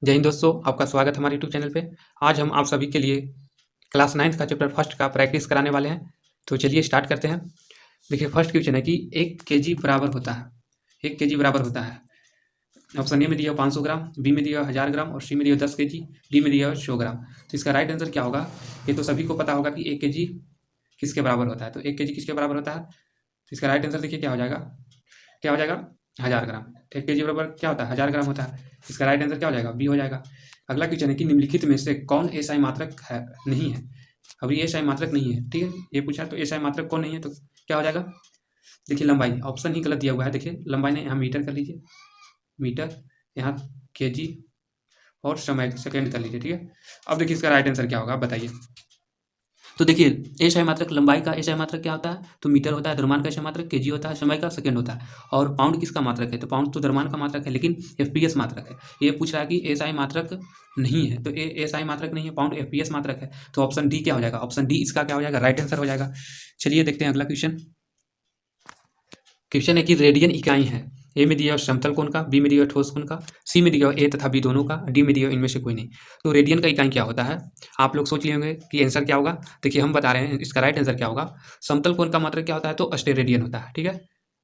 जय हिंद दोस्तों, आपका स्वागत है हमारे यूट्यूब चैनल पे। आज हम आप सभी के लिए क्लास 9th का चैप्टर फर्स्ट का प्रैक्टिस कराने वाले हैं। तो चलिए स्टार्ट करते हैं। देखिए फर्स्ट क्वेश्चन है कि 1 केजी बराबर होता है। 1 केजी बराबर होता है। ऑप्शन ए में दिया 500 ग्राम, बी में दिया 1000 ग्राम और सी में दिया 10 केजी, डी में दिया 100 ग्राम। तो इसका राइट आंसर क्या होगा? ये तो सभी को पता होगा कि 1 केजी किसके बराबर होता है। तो 1 केजी किसके बराबर होता है? तो इसका राइट आंसर देखिए क्या हो जाएगा? क्या हो जाएगा? 1000 ग्राम। 1 केजी बराबर क्या होता है? 1000 ग्राम होता है। इसका राइट आंसर क्या हो जाएगा? बी हो जाएगा। अगला क्वेश्चन है कि निम्नलिखित में से कौन एसआई मात्रक है नहीं है? अभी एसआई मात्रक नहीं है, ठीक है, ये पूछा तो एसआई मात्रक कौन नहीं है, तो क्या हो जाएगा? देखिए लंबाई, ऑप्शन ही गलत दिया हुआ है। देखिए लंबाई ने यहाँ मीटर कर लीजिए, मीटर, यहाँ केजी और समय सेकेंड कर लीजिए, ठीक है। अब देखिए इसका राइट आंसर क्या होगा, बताइए। तो देखिए एसआई मात्रक, लंबाई का एसआई मात्रक क्या होता है? तो मीटर होता है। द्रव्यमान का एसआई मात्रक केजी होता है। समय का सेकंड होता है। और पाउंड किसका मात्रक है? तो पाउंड तो द्रव्यमान का मात्रक है, लेकिन एफपीएस मात्रक है। ये पूछ रहा है कि एसआई मात्रक नहीं है, तो एसआई मात्रक नहीं है, पाउंड एफपीएस मात्रक है। तो ऑप्शन डी क्या हो जाएगा? ऑप्शन डी इसका क्या हो जाएगा? राइट आंसर हो जाएगा। चलिए देखते हैं अगला क्वेश्चन। क्वेश्चन है कि रेडियन इकाई है। ए में दिया समतल कोण का, बी में दिया ठोस कोण का, सी में दिया ए तथा बी दोनों का, डी में दिया इनमें से कोई नहीं। तो रेडियन का इकाई क्या होता है? आप लोग सोच लिए होंगे कि आंसर क्या होगा। देखिए हम बता रहे हैं इसका राइट आंसर क्या होगा। समतल कोण का मात्रक क्या होता है? तो अस्टेरेडियन होता है, ठीक है।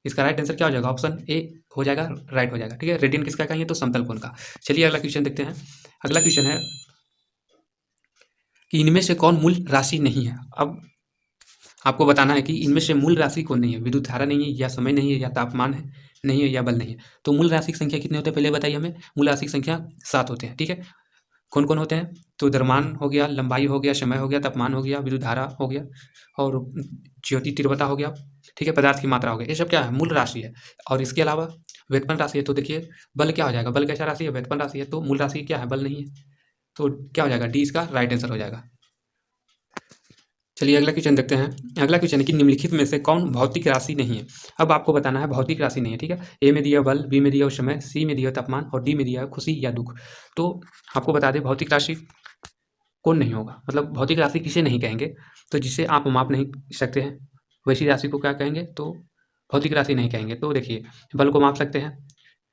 इसका राइट आंसर क्या हो जाएगा? ऑप्शन ए हो जाएगा, राइट हो जाएगा, ठीक है। रेडियन किसका इकाई है? तो समतल कोण का। चलिए अगला क्वेश्चन देखते हैं। अगला क्वेश्चन है कि इनमें से कौन मूल राशि नहीं है। अब आपको बताना है कि इनमें से मूल राशि कौन नहीं है। विद्युत धारा नहीं है, या समय नहीं है, या तापमान है नहीं है, या बल नहीं है। तो मूल राशि की संख्या कितने होते हैं पहले बताइए हमें। मूल राशि की संख्या 7 होते हैं, ठीक है। कौन कौन होते हैं? तो द्रव्यमान हो गया, लंबाई हो गया, समय हो गया, तापमान हो गया, विद्युत धारा हो गया और ज्योति तीव्रता हो गया, ठीक है, पदार्थ की मात्रा हो गया। ये सब क्या है? मूल राशि है। और इसके अलावा व्युत्पन्न राशि है। तो देखिए बल क्या हो जाएगा? बल कैसा राशि है? व्युत्पन्न राशि है। तो मूल राशि क्या है? बल नहीं है। तो क्या हो जाएगा? डी इसका राइट आंसर हो जाएगा। चलिए अगला क्वेश्चन देखते हैं। अगला क्वेश्चन है कि निम्नलिखित में से कौन भौतिक राशि नहीं है। अब आपको बताना है भौतिक राशि नहीं है, ठीक है। ए में दिया बल, बी में दिया समय, सी में दिया तापमान और डी में दिया खुशी या दुख। तो आपको बता दें भौतिक राशि कौन नहीं होगा, मतलब भौतिक राशि किसे नहीं कहेंगे? तो जिसे आप माप नहीं सकते हैं वैसी राशि को क्या कहेंगे? तो भौतिक राशि नहीं कहेंगे। तो देखिए बल को माप सकते हैं,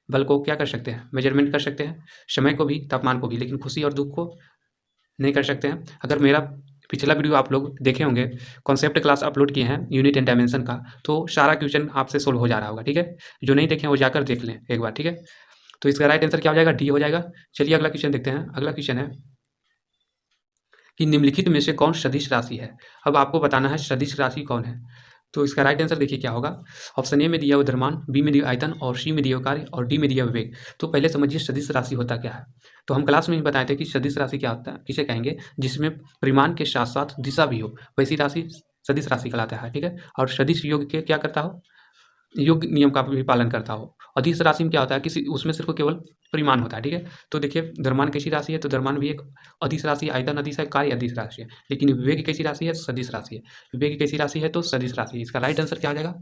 बल को क्या कर सकते हैं? मेजरमेंट कर सकते हैं, समय को भी, तापमान को भी, लेकिन खुशी और दुख को नहीं कर सकते हैं। अगर मेरा पिछला वीडियो आप लोग देखे होंगे, कॉन्सेप्ट क्लास अपलोड किए हैं यूनिट एंड डायमेंशन का, तो सारा क्वेश्चन आपसे सोल्व हो जा रहा होगा, ठीक है। जो नहीं देखे वो जाकर देख लें एक बार, ठीक है। तो इसका राइट आंसर क्या हो जाएगा? डी हो जाएगा। चलिए अगला क्वेश्चन देखते हैं। अगला क्वेश्चन है कि निम्नलिखित में से कौन सदिश राशि है। अब आपको बताना है सदिश राशि कौन है। तो इसका राइट आंसर देखिए क्या होगा। ऑप्शन ए में दिया हुआ द्रव्यमान, बी में दिया आयतन और सी में दिया कार्य और डी में दिया विवेक। तो पहले समझिए सदिश राशि होता क्या है। तो हम क्लास में ही बताए थे कि सदिश राशि क्या होता है, किसे कहेंगे? जिसमें परिमाण के साथ साथ दिशा भी हो, वैसी राशि सदिश राशि कहलाता है, ठीक है। और सदिश योग के क्या करता हो? योग नियम का भी पालन करता हो। अधिस राशि में क्या होता है? किसी उसमें सिर्फ केवल परिमाण होता है, ठीक है। तो देखिए द्रव्यमान कैसी राशि है? तो द्रव्यमान भी एक अधिस राशि, आयतन अधिस है, कार्य अधिस राशि है। लेकिन विवेक कैसी राशि है? सदिश राशि है। विवेक कैसी राशि है? तो सदिश राशि। इसका राइट आंसर क्या हो जाएगा?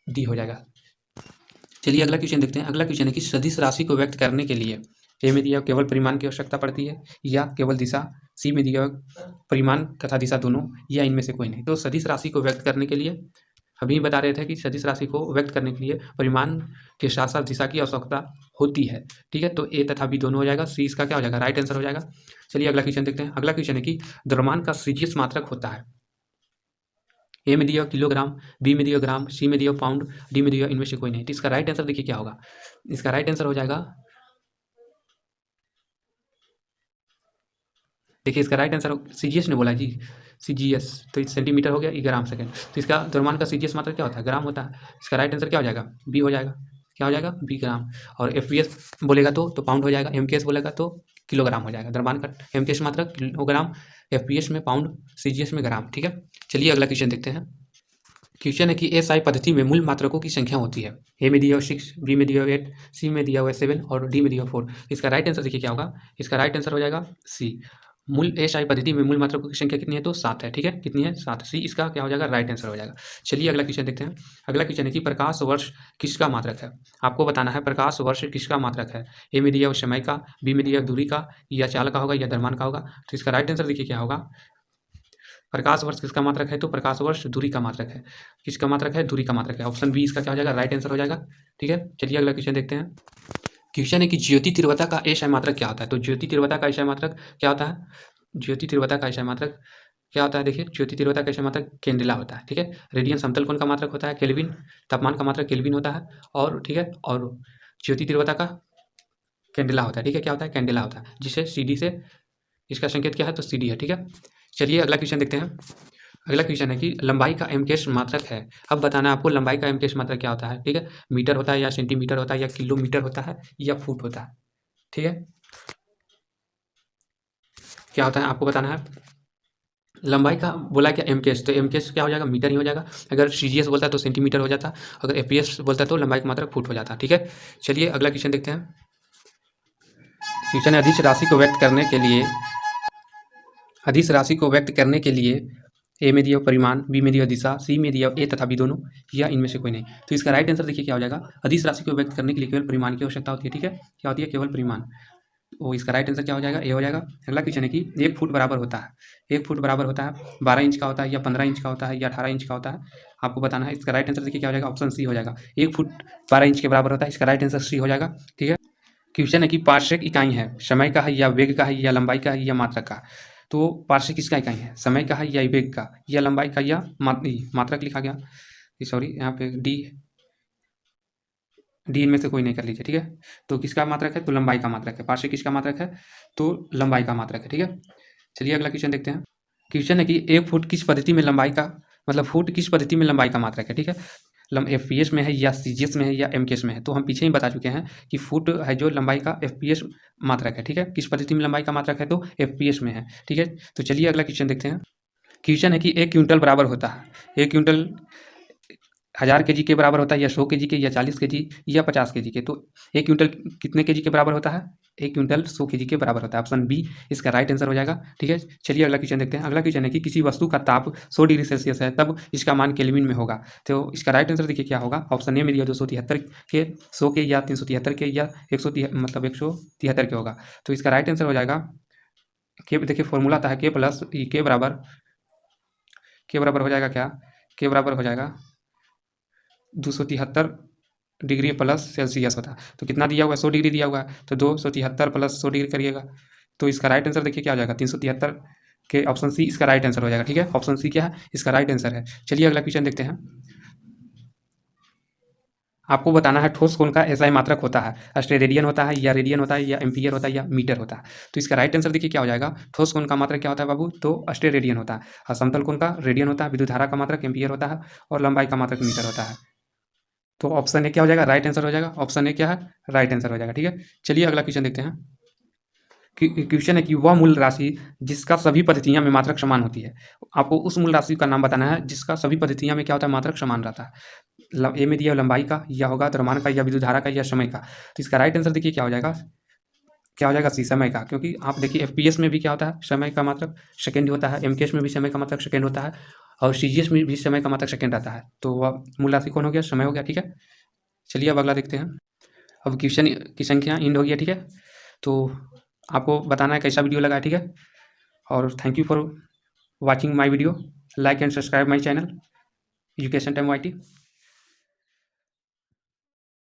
डी हो जाएगा। चलिए अगला क्वेश्चन देखते हैं। अगला क्वेश्चन है कि सदिश राशि को व्यक्त करने के लिए ए में दिया केवल परिमाण की आवश्यकता पड़ती है या केवल दिशा, सी में दिया परिमाण तथा दिशा दोनों, या इनमें से कोई नहीं। तो सदिश राशि को व्यक्त करने के लिए अभी बता रहे थे कि सदिश राशि को व्यक्त करने के लिए परिमाण के साथ साथ दिशा की आवश्यकता होती है, ठीक है। तो ए तथा बी दोनों हो जाएगा। सी इसका क्या हो जाएगा? राइट आंसर हो जाएगा। चलिए अगला क्वेश्चन देखते हैं। अगला क्वेश्चन है कि द्रव्यमान का सीजीएस मात्रक होता है। ए में दिया किलोग्राम, बी में दिया ग्राम, सी में दिया पाउंड, डी में दिया इनमें से कोई नहीं। तो इसका राइट आंसर देखिए क्या होगा। इसका राइट आंसर हो जाएगा, देखिए इसका राइट आंसर सीजीएस ने बोला जी, सीजीएस तो सेंटीमीटर हो गया, ये ग्राम सेकंड। तो इसका द्रव्यमान का सीजीएस मात्रक क्या होता है? ग्राम होता है। इसका राइट आंसर क्या हो जाएगा? बी हो जाएगा। क्या हो जाएगा? बी ग्राम। और एफपीएस बोलेगा तो पाउंड हो जाएगा, एमकेएस बोलेगा तो किलोग्राम हो जाएगा। द्रव्यमान का एमकेएस मात्रक किलोग्राम, एफपीएस में पाउंड, सीजीएस में ग्राम, ठीक है। चलिए अगला क्वेश्चन देखते हैं। क्वेश्चन है कि एसआई पद्धति में मूल मात्रकों की संख्या होती है। ए में दिया 6, बी में दिया 8, सी में दिया हुआ 7 और डी में दिया 4। इसका राइट आंसर देखिए क्या होगा। इसका राइट आंसर हो जाएगा सी। मूल एसआई पद्धति में मूल मात्रकों की संख्या कितनी है? तो 7 है, ठीक है। कितनी है? 7। सी इसका क्या हो जाएगा? राइट आंसर हो जाएगा। चलिए अगला क्वेश्चन देखते हैं। अगला क्वेश्चन है कि प्रकाश वर्ष किसका मात्रक है। आपको बताना है प्रकाश वर्ष किसका मात्रक है। ए में दिया समय का, बी में दिया दूरी का, या चाल का होगा, या द्रव्यमान का होगा। तो इसका राइट आंसर देखिए क्या होगा। प्रकाश वर्ष किसका मात्रक है? तो प्रकाश वर्ष दूरी का मात्रक है। किसका मात्रक है? दूरी का मात्रक है। ऑप्शन बी इसका क्या हो जाएगा? राइट आंसर हो जाएगा, ठीक है। चलिए अगला क्वेश्चन देखते हैं। क्वेश्चन है कि ज्योति तीव्रता का एसआई मात्रक क्या होता है। तो ज्योति तीव्रता का एसआई मात्रक क्या होता है? ज्योति तीव्रता का एसआई मात्रक क्या होता है? देखिए, ज्योति तीव्रता का एसआई मात्रक कैंडेला होता है, ठीक है। रेडियन समतल कोण का मात्रक होता है केल्विन, तापमान का मात्रक केल्विन होता है, और ठीक है, और ज्योति तीव्रता का कैंडेला होता है, ठीक है। क्या होता है? कैंडेला होता है, जिसे CD से इसका संकेत क्या है? तो CD है, ठीक है। चलिए अगला क्वेश्चन देखते हैं। अगला क्वेश्चन है कि लंबाई का एमकेएस मात्रक है। अब बताना है आपको लंबाई का एमकेएस मात्रक क्या होता है, ठीक है। मीटर होता है या सेंटीमीटर होता है या किलोमीटर होता है या फुट होता है, ठीक है। क्या होता है आपको बताना है। लंबाई का बोला क्या? एमकेएस, तो एमकेएस क्या हो जाएगा? मीटर ही हो जाएगा। अगर सीजीएस बोलता है तो सेंटीमीटर हो जाता। अगर एपीएस बोलता है तो लंबाई का मात्रक फुट हो जाता, ठीक है। चलिए अगला क्वेश्चन देखते हैं। क्वेश्चन है अदिश राशि को व्यक्त करने के लिए, अदिश राशि को व्यक्त करने के लिए ए में दिया परिमाण, बी में दिया दिशा, सी में दिया ए तथा बी दोनों, या इनमें से कोई नहीं। तो इसका राइट आंसर देखिए क्या हो जाएगा। अदिश राशि को व्यक्त करने के लिए केवल परिमाण की आवश्यकता होती है, ठीक है। क्या होती है? केवल परिमाण। तो इसका राइट आंसर क्या हो जाएगा? ए हो जाएगा। अगला क्वेश्चन है कि 1 फुट बराबर होता है, 1 फुट बराबर होता है 12 इंच का होता है या 15 इंच का होता है या 18 इंच का होता है, आपको बताना है। इसका राइट आंसर देखिए क्या हो जाएगा। ऑप्शन सी हो जाएगा। 1 फुट 12 इंच के बराबर होता है, इसका राइट आंसर सी हो जाएगा, ठीक है। क्वेश्चन है कि पार्श्विक इकाई है, समय का है या वेग का है या लंबाई का है या मात्रक का। तो पार्श्विक किसका इकाई है? समय का है या वेग का या लंबाई का या मात्रक लिखा गया, सॉरी यहाँ पे डी इनमें से कोई नहीं कर लीजिए, ठीक है। तो किसका मात्रक है? तो लंबाई का मात्रक है। पार्श्विक किसका मात्रक है? तो लंबाई का मात्रक है, ठीक है। चलिए अगला क्वेश्चन देखते हैं। क्वेश्चन है कि 1 फुट किस पद्धति में लंबाई का, मतलब फुट किस पद्धति में लंबाई का मात्रक है, ठीक है। एफपीएस में है या सीजीएस में है या एमकेएस में है। तो हम पीछे ही बता चुके हैं कि फुट है जो लंबाई का एफपीएस मात्रक है, ठीक है। किस पद्धति में लंबाई का मात्रक है? तो एफपीएस में है, ठीक है। तो चलिए अगला क्वेश्चन देखते हैं। क्वेश्चन है कि 1 क्विंटल बराबर होता है, 1 क्विंटल 1000 केजी के बराबर होता है या 100 केजी के या 40 केजी या 50 केजी के। तो 1 क्विंटल कितने केजी के बराबर होता है? 1 क्विंटल 100 केजी के बराबर होता है। ऑप्शन बी इसका राइट आंसर हो जाएगा, ठीक है। चलिए अगला क्वेश्चन देखते हैं। अगला क्वेश्चन है कि किसी वस्तु का ताप 100 डिग्री सेल्सियस है, तब इसका मान केल्विन में होगा। तो इसका राइट आंसर देखिए क्या होगा। ऑप्शन ए में दिया 273 के, 100 के या 373 के या 173 के होगा। तो इसका राइट आंसर हो जाएगा के, देखिए फॉर्मूला आता है के प्लस के बराबर हो जाएगा क्या? के बराबर हो जाएगा 273 डिग्री प्लस सेल्सियस होता है। तो कितना दिया हुआ है? 100 डिग्री दिया हुआ है, तो 273 प्लस 100 डिग्री करिएगा। तो इसका राइट आंसर देखिए क्या हो जाएगा 373 के। ऑप्शन सी इसका राइट आंसर हो जाएगा, ठीक है। ऑप्शन सी क्या है? इसका राइट आंसर है। चलिए अगला क्वेश्चन देखते हैं। आपको बताना है ठोस कोण का एसआई मात्रक होता है, अस्टेरेडियन होता है या रेडियन होता है या एम्पियर होता है या मीटर होता है। तो इसका राइट आंसर देखिए क्या हो जाएगा। ठोस कोण का मात्रक क्या होता है बाबू? तो अस्टेरेडियन होता है। और समतल कोण का रेडियन होता है। विद्युत धारा का मात्रक एम्पियर होता है और लंबाई का मात्रक मीटर होता है। तो ऑप्शन ए क्या हो जाएगा? राइट आंसर हो जाएगा। ऑप्शन ए क्या है? राइट आंसर हो जाएगा, ठीक है। चलिए अगला क्वेश्चन देखते हैं। क्वेश्चन है कि वह मूल राशि जिसका सभी पद्धतियां में मात्रक समान होती है। आपको उस मूल राशि का नाम बताना है जिसका सभी पद्धतियां में क्या होता है? मात्रक समान रहता है। ए में दिया लंबाई का, या होगा द्रव्यमान का, या विद्युत धारा का, या समय का। तो इसका राइट आंसर देखिए क्या हो जाएगा। क्या हो जाएगा? सी, समय का। क्योंकि आप देखिए एफपीएस में भी क्या होता है? समय का मात्रक सेकेंड होता है। एमकेएस में भी समय का मात्रक सेकेंड होता है और सीजीएस में भी समय का मात्रक सेकेंड रहता है। तो वह मूल राशि कौन हो गया? समय हो गया, ठीक है। चलिए अब अगला देखते हैं। अब क्वेश्चन की संख्या इंड हो गया, ठीक है। तो आपको बताना है कैसा वीडियो लगा, ठीक है। और thank you for watching my video. Like and subscribe my channel education time YT।